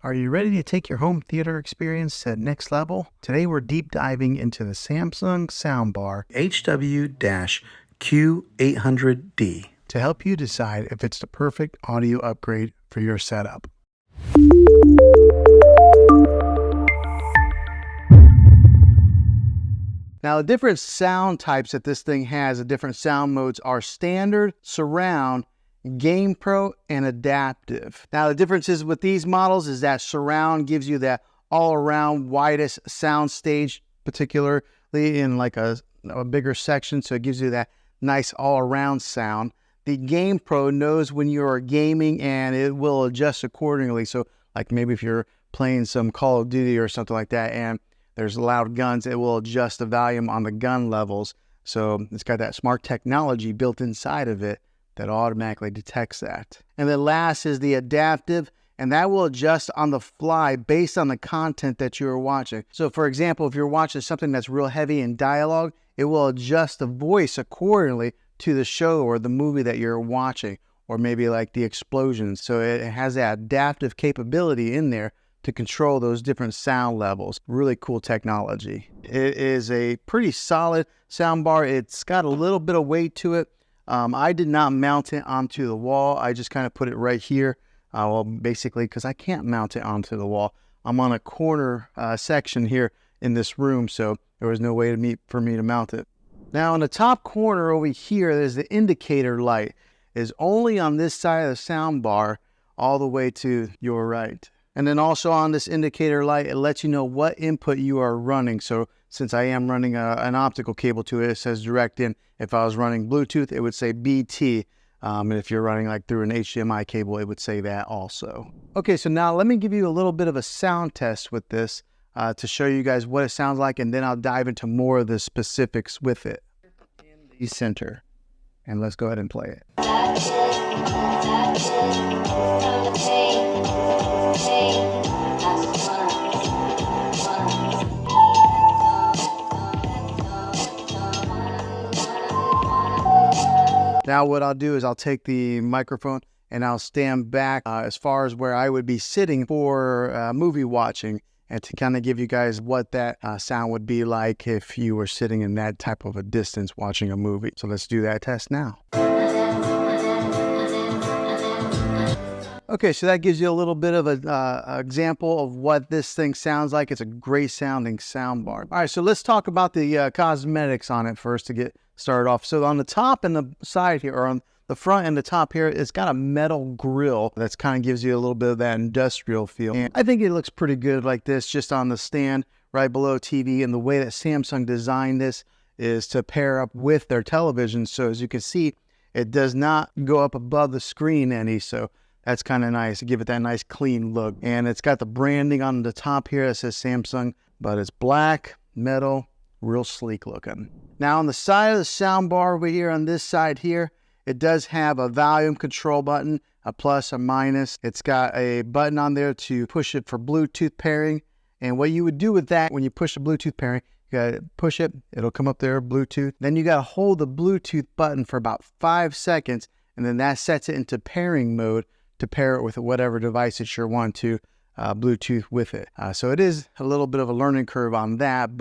Are you ready to take your home theater experience to the next level? Today we're deep diving into the Samsung Soundbar HW Q800D to help you decide if it's the perfect audio upgrade for your setup. Now, the different sound types that this thing has, the different sound modes are standard, surround, Game Pro, and adaptive. Now, the differences with these models is that surround gives you that all-around widest sound stage, particularly in like a bigger section, so it gives you that nice all-around sound. The Game Pro knows when you are gaming and it will adjust accordingly. So like maybe if you're playing some Call of Duty or something like that and there's loud guns, it will adjust the volume on the gun levels. So it's got that smart technology built inside of it that automatically detects that. And then last is the adaptive, and that will adjust on the fly based on the content that you're watching. So for example, if you're watching something that's real heavy in dialogue, it will adjust the voice accordingly to the show or the movie that you're watching, or maybe like the explosions. So it has that adaptive capability in there to control those different sound levels. Really cool technology. It is a pretty solid soundbar. It's got a little bit of weight to it. I did not mount it onto the wall. I just kind of put it right here. Well, basically, because I can't mount it onto the wall. I'm on a corner section here in this room, so there was no way for me to mount it. Now, in the top corner over here, there's the indicator light. It's only on this side of the soundbar, all the way to your right. And then also on this indicator light, it lets you know what input you are running. So since I am running an optical cable to it, it says direct in. If I was running Bluetooth, it would say BT. And if you're running like through an HDMI cable, it would say that also. Okay, so now let me give you a little bit of a sound test with this to show you guys what it sounds like, and then I'll dive into more of the specifics with it. In the center, and let's go ahead and play it. Now what I'll do is I'll take the microphone and I'll stand back as far as where I would be sitting for movie watching, and to kind of give you guys what that sound would be like if you were sitting in that type of a distance watching a movie. So let's do that test now. Okay, so that gives you a little bit of an example of what this thing sounds like. It's a great sounding soundbar. All right, so let's talk about the cosmetics on it first to get started off. So on the top and the side here, or on the front and the top here, it's got a metal grill that kind of gives you a little bit of that industrial feel. And I think it looks pretty good like this, just on the stand right below TV. And the way that Samsung designed this is to pair up with their television. So as you can see, it does not go up above the screen any. So that's kind of nice to give it that nice clean look. And it's got the branding on the top here that says Samsung, but it's black, metal, real sleek looking. Now on the side of the soundbar over here, on this side here, it does have a volume control button, a plus, a minus. It's got a button on there to push it for Bluetooth pairing. And what you would do with that, when you push the Bluetooth pairing, you gotta push it, it'll come up there, Bluetooth. Then you gotta hold the Bluetooth button for about 5 seconds, and then that sets it into pairing mode to pair it with whatever device that you want to Bluetooth with it. So it is a little bit of a learning curve on that,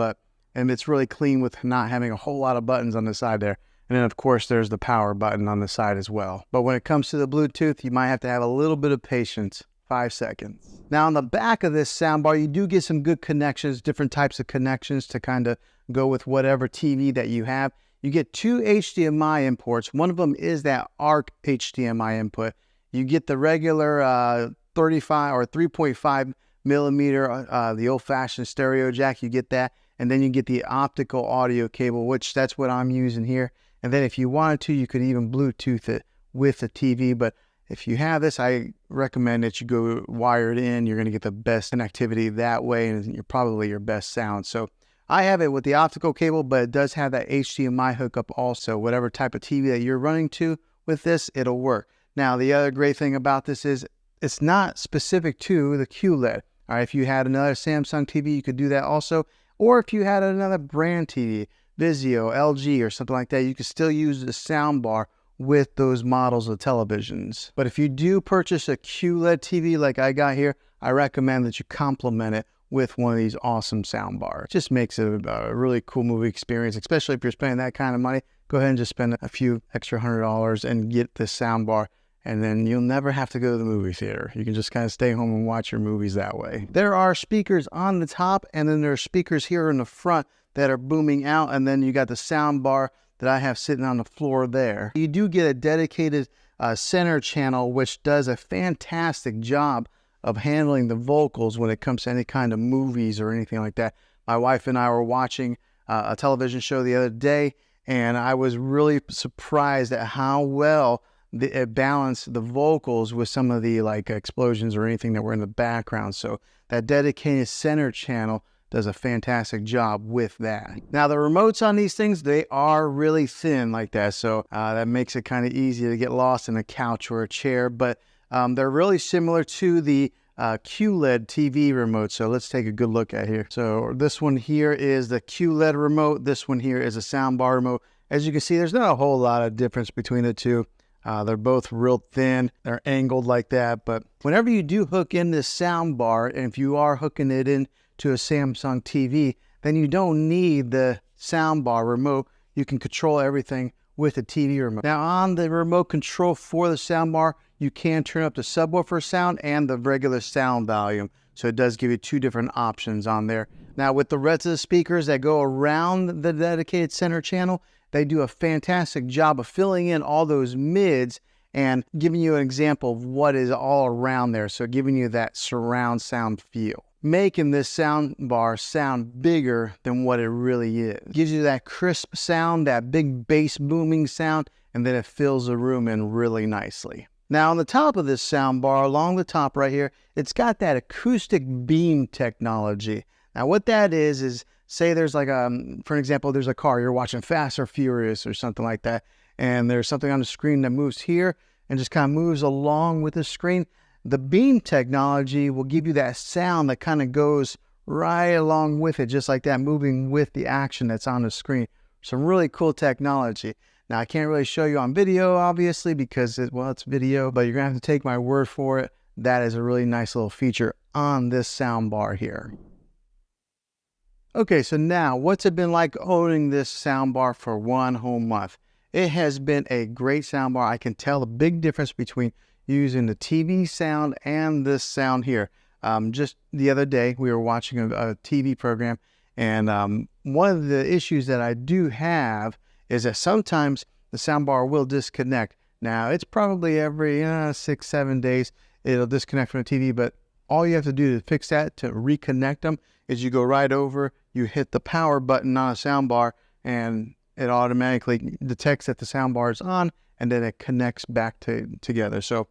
and it's really clean with not having a whole lot of buttons on the side there. And then of course there's the power button on the side as well. But when it comes to the Bluetooth, you might have to have a little bit of patience. 5 seconds. Now on the back of this soundbar, you do get some good connections, different types of connections to kind of go with whatever TV that you have. You get 2 HDMI imports. One of them is that ARC HDMI input. You get the regular 35 or 3.5 millimeter, the old-fashioned stereo jack. You get that, and then you get the optical audio cable, which that's what I'm using here. And then if you wanted to, you could even Bluetooth it with the TV. But if you have this, I recommend that you go wired in. You're going to get the best connectivity that way, and you're probably your best sound. So I have it with the optical cable, but it does have that HDMI hookup also. Whatever type of TV that you're running to with this, it'll work. Now, the other great thing about this is it's not specific to the QLED. All right, if you had another Samsung TV, you could do that also. Or if you had another brand TV, Vizio, LG, or something like that, you could still use the soundbar with those models of televisions. But if you do purchase a QLED TV like I got here, I recommend that you complement it with one of these awesome sound bars. It just makes it a really cool movie experience, especially if you're spending that kind of money. Go ahead and just spend a few extra $100 and get this sound bar, and then you'll never have to go to the movie theater. You can just kind of stay home and watch your movies that way. There are speakers on the top, and then there are speakers here in the front that are booming out, and then you got the sound bar that I have sitting on the floor there. You do get a dedicated center channel, which does a fantastic job of handling the vocals when it comes to any kind of movies or anything like that. My wife and I were watching a television show the other day, and I was really surprised at how well it balanced the vocals with some of the like explosions or anything that were in the background. So that dedicated center channel does a fantastic job with that. Now the remotes on these things, they are really thin like that, so that makes it kind of easy to get lost in a couch or a chair, but they're really similar to the QLED TV remote. So let's take a good look at here. So this one here is the QLED remote. This one here is a soundbar remote. As you can see, there's not a whole lot of difference between the two. They're both real thin. They're angled like that. But whenever you do hook in this soundbar, and if you are hooking it in to a Samsung TV, then you don't need the soundbar remote. You can control everything with the TV remote. Now on the remote control for the soundbar, you can turn up the subwoofer sound and the regular sound volume. So it does give you two different options on there. Now with the rest of the speakers that go around the dedicated center channel, they do a fantastic job of filling in all those mids and giving you an example of what is all around there. So giving you that surround sound feel, making this sound bar sound bigger than what it really is. Gives you that crisp sound, that big bass booming sound, and then it fills the room in really nicely. Now on the top of this sound bar, along the top right here, it's got that acoustic beam technology. Now what that is say there's like for example, there's a car, you're watching Fast or Furious or something like that, and there's something on the screen that moves here and just kind of moves along with the screen. The beam technology will give you that sound that kind of goes right along with it, just like that, moving with the action that's on the screen. Some really cool technology. Now, I can't really show you on video, obviously, because it's video, but you're going to have to take my word for it. That is a really nice little feature on this sound bar here. Okay, so now, what's it been like owning this sound bar for one whole month? It has been a great sound bar. I can tell the big difference between using the TV sound and this sound here. Just the other day, we were watching a TV program, and one of the issues that I do have is that sometimes the soundbar will disconnect. Now, it's probably every 6-7 days it'll disconnect from the TV, but all you have to do to fix that, to reconnect them, is you go right over, you hit the power button on a soundbar, and it automatically detects that the soundbar is on, and then it connects back together. So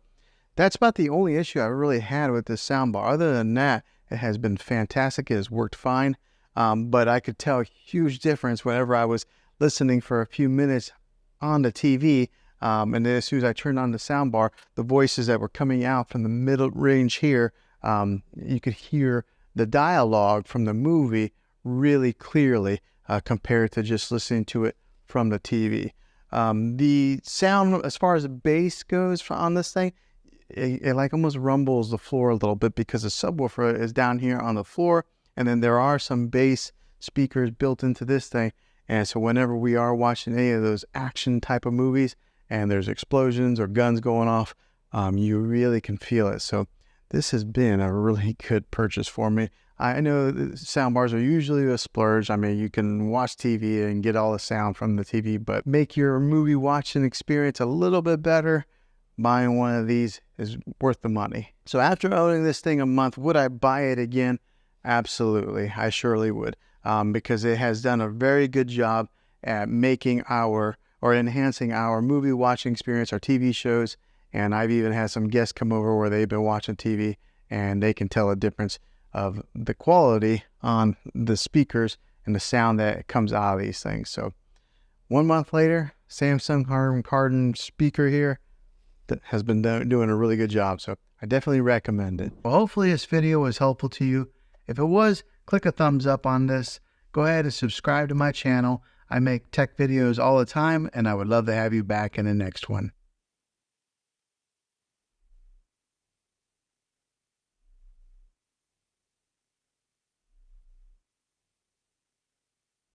that's about the only issue I really had with this soundbar. Other than that, it has been fantastic. It has worked fine, but I could tell a huge difference whenever I was listening for a few minutes on the TV, and then as soon as I turned on the soundbar, the voices that were coming out from the middle range here, you could hear the dialogue from the movie really clearly compared to just listening to it from the TV. The sound, as far as the bass goes on this thing, it like almost rumbles the floor a little bit because the subwoofer is down here on the floor, and then there are some bass speakers built into this thing. And so whenever we are watching any of those action type of movies and there's explosions or guns going off, you really can feel it. So this has been a really good purchase for me. I know sound bars are usually a splurge. I mean, you can watch TV and get all the sound from the TV, but make your movie watching experience a little bit better. Buying one of these is worth the money. So after owning this thing a month, would I buy it again? Absolutely, I surely would. Because it has done a very good job at making enhancing our movie watching experience, our TV shows. And I've even had some guests come over where they've been watching TV and they can tell a difference of the quality on the speakers and the sound that comes out of these things. So 1 month later, Samsung Cardin speaker here that has been doing a really good job. So I definitely recommend it. Well, hopefully this video was helpful to you. If it was, click a thumbs up on this. Go ahead and subscribe to my channel. I make tech videos all the time, and I would love to have you back in the next one.